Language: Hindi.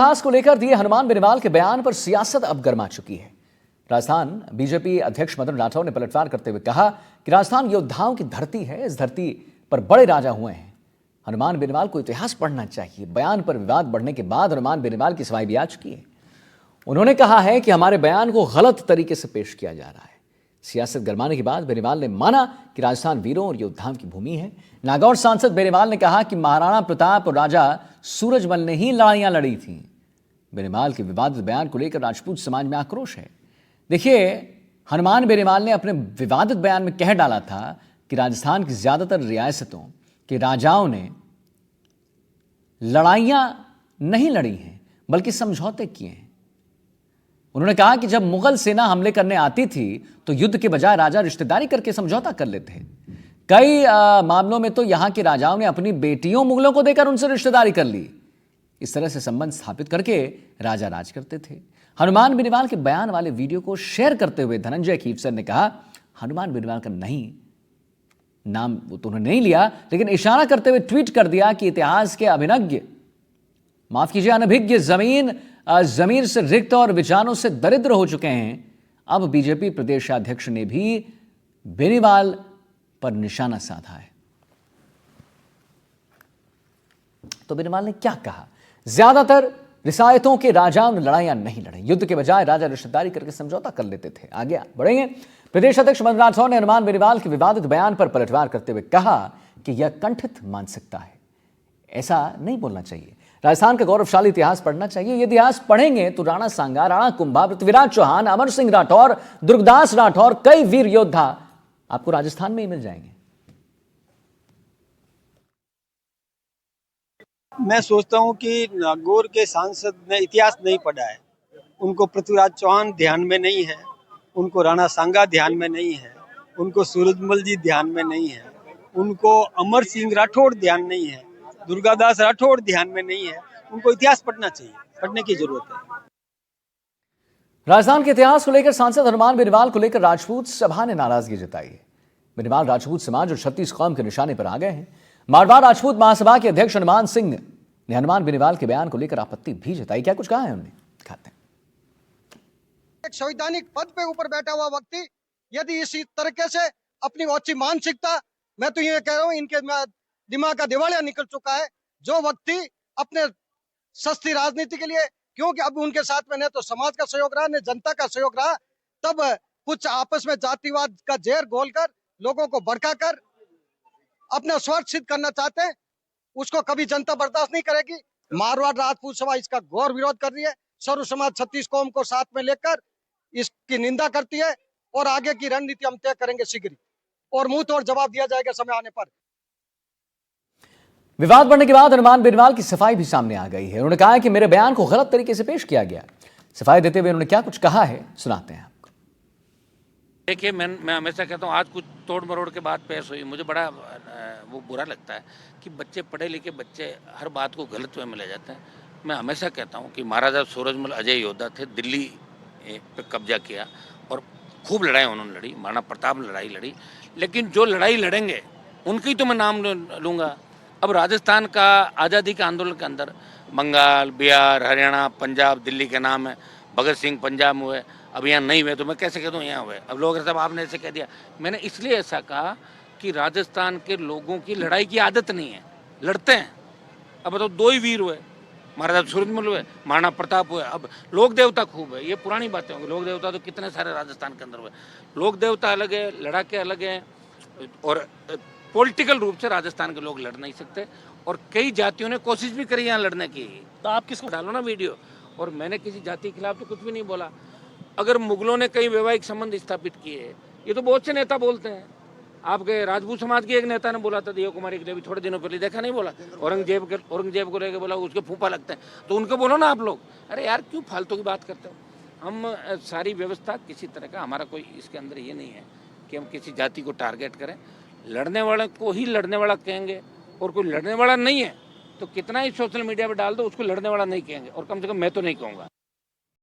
इतिहास को लेकर दिए हनुमान बेनीवाल के बयान पर सियासत अब गर्मा चुकी है। राजस्थान बीजेपी अध्यक्ष मदन राठौर ने पलटवार करते हुए कहा कि राजस्थान योद्धाओं की धरती है, इस धरती पर बड़े राजा हुए हैं। हनुमान बेनीवाल को इतिहास पढ़ना चाहिए। बयान पर विवाद बढ़ने के बाद हनुमान बेनीवाल की सफाई भी आ चुकी है। उन्होंने कहा है कि हमारे बयान को गलत तरीके से पेश किया जा रहा है। सियासत गरमाने के बाद बेनीवाल ने माना कि राजस्थान वीरों और योद्धाओं की भूमि है। नागौर सांसद बेनीवाल ने कहा कि महाराणा प्रताप और राजा सूरजमल ने ही लड़ाइयां लड़ी थीं। बेनीवाल के विवादित बयान को लेकर राजपूत समाज में आक्रोश है। देखिए, हनुमान बेनीवाल ने अपने विवादित बयान में कह डाला था कि राजस्थान की ज्यादातर रियासतों के राजाओं ने लड़ाइयां नहीं लड़ी हैं, बल्कि समझौते किए हैं। उन्होंने कहा कि जब मुगल सेना हमले करने आती थी तो युद्ध के बजाय राजा रिश्तेदारी करके समझौता कर लेते हैं। कई मामलों में तो यहां के राजाओं ने अपनी बेटियों मुगलों को देकर उनसे रिश्तेदारी कर ली। इस तरह से संबंध स्थापित करके राजा राज करते थे। हनुमान बेनीवाल के बयान वाले वीडियो को शेयर करते हुए धनंजय खीवसर ने कहा, हनुमान बेनीवाल का नहीं नाम तो उन्होंने नहीं लिया, लेकिन इशारा करते हुए ट्वीट कर दिया कि इतिहास के अभिज्ञ, माफ कीजिए अनभिज्ञ जमीर से रिक्त और विचारों से दरिद्र हो चुके हैं। अब बीजेपी प्रदेशाध्यक्ष ने भी बेनीवाल पर निशाना साधा है। तो बेनीवाल ने क्या कहा? ज्यादातर रिसायतों के राजाओं ने लड़ाइयां नहीं लड़ी, युद्ध के बजाय राजा रिश्तेदारी करके समझौता कर लेते थे। आगे बढ़ेंगे। प्रदेश अध्यक्ष मदन राठौर ने हनुमान बेनीवाल के विवादित बयान पर पलटवार करते हुए कहा कि यह कंठित मानसिकता है, ऐसा नहीं बोलना चाहिए। राजस्थान का गौरवशाली इतिहास पढ़ना चाहिए। ये इतिहास पढ़ेंगे तो राणा सांगा, राणा कुंभा, पृथ्वीराज चौहान, अमर सिंह राठौर, दुर्गदास राठौर, कई वीर योद्धा आपको राजस्थान में ही मिल जाएंगे। मैं सोचता हूं कि नागौर के सांसद ने इतिहास नहीं पढ़ा है। उनको पृथ्वीराज चौहान ध्यान में नहीं है, उनको राणा सांगा ध्यान में नहीं है, उनको सूरजमल जी ध्यान में नहीं है, उनको अमर सिंह राठौड़ ध्यान नहीं है, दुर्गादास राठौड़ ध्यान में नहीं है। उनको इतिहास पढ़ना चाहिए, पढ़ने की जरूरत है। राजस्थान के इतिहास को लेकर सांसद हनुमान बेनीवाल को लेकर राजपूत सभा ने नाराजगी जताई है। बेनीवाल राजपूत समाज और 36 कौम के निशाने पर आ गए हैं। मारवाड़ राजपूत महासभा के अध्यक्ष हनुमान सिंह ने हनुमान बेनीवाल के बयान को लेकर आपत्ति भी जताई। क्या कुछ कहा है उन्होंने, दिखाते हैं। एक संवैधानिक पद पे ऊपर बैठा हुआ व्यक्ति यदि इसी तरीके से अपनी अच्छी मानसिकता, मैं तो ये कह रहा हूँ इनके दिमाग का दिवालिया निकल चुका है। जो व्यक्ति अपने सस्ती राजनीति के लिए, क्योंकि अब उनके साथ में न तो समाज का सहयोग रहा न जनता का सहयोग रहा, तब कुछ आपस में जातिवाद का जहर घोलकर लोगों को भड़काकर अपना स्वार्थ सिद्ध करना चाहते हैं, उसको कभी जनता बर्दाश्त नहीं करेगी। मारवाड़ राजपूत सभा इसका घोर विरोध कर रही है। सर्व समाज 36 कौम को साथ में लेकर इसकी निंदा करती है और आगे की रणनीति हम तय करेंगे शीघ्र और मुंह तोड़ जवाब दिया जाएगा समय आने पर। विवाद बढ़ने के बाद हनुमान बेनीवाल की सफाई भी सामने आ गई है। उन्होंने कहा है कि मेरे बयान को गलत तरीके से पेश किया गया। सफाई देते हुए उन्होंने क्या कुछ कहा है, सुनाते हैं आपको। देखिए, मैं हमेशा कहता हूँ, आज कुछ तोड़ मरोड़ के बाद पेश हुई, मुझे बड़ा वो बुरा लगता है कि बच्चे, पढ़े लिखे बच्चे हर बात को गलत वे में ले जाते हैं। मैं हमेशा कहता हूँ कि महाराजा सूरजमल अजय योद्धा थे, दिल्ली पे कब्जा किया और खूब लड़ाई उन्होंने लड़ी, महाराणा प्रताप लड़ाई लड़ी, लेकिन जो लड़ाई लड़ेंगे उनकी तो मैं नाम लूँगा। अब राजस्थान का आज़ादी के आंदोलन के अंदर बंगाल, बिहार, हरियाणा, पंजाब, दिल्ली के नाम है। भगत सिंह पंजाब में हुए, अब यहाँ नहीं हुए, तो मैं कैसे कह दूँ यहाँ हुए? अब लोग साहब आपने ऐसे कह दिया। मैंने इसलिए ऐसा कहा कि राजस्थान के लोगों की लड़ाई की आदत नहीं है, लड़ते हैं। अब बताओ, 2 ही वीर हुए, महाराजा सूरजमल हुए, महाराणा प्रताप हुए, अब लोक देवता खूब है। ये पुरानी बातें होंगी, लोक देवता तो कितने सारे राजस्थान के अंदर हुए। लोक देवता अलग है, लड़ाके अलग हैं, और पॉलिटिकल रूप से राजस्थान के लोग लड़ नहीं सकते। और कई जातियों ने कोशिश भी करी यहाँ लड़ने की, तो आप किसको डालो ना वीडियो। और मैंने किसी जाति के खिलाफ तो कुछ भी नहीं बोला। अगर मुगलों ने कई वैवाहिक संबंध स्थापित किए, ये तो बहुत से नेता बोलते हैं। आपके राजपूत समाज के एक नेता ने बोला था, देव कुमारी के देवी, थोड़े दिनों पहले देखा नहीं, बोला औरंगजेब को लेकर बोला उसके फूफा लगते हैं, तो उनको बोलो ना आप लोग। अरे यार, क्यों फालतू की बात करते हो? हम सारी व्यवस्था किसी तरह का, हमारा कोई इसके अंदर ये नहीं है कि हम किसी जाति को टारगेट करें। लड़ने वाले को ही लड़ने वाला कहेंगे, और कोई लड़ने वाला नहीं है तो कितना ही सोशल मीडिया पर डाल दो, उसको लड़ने वाला नहीं कहेंगे, और कम से कम मैं तो नहीं कहूँगा।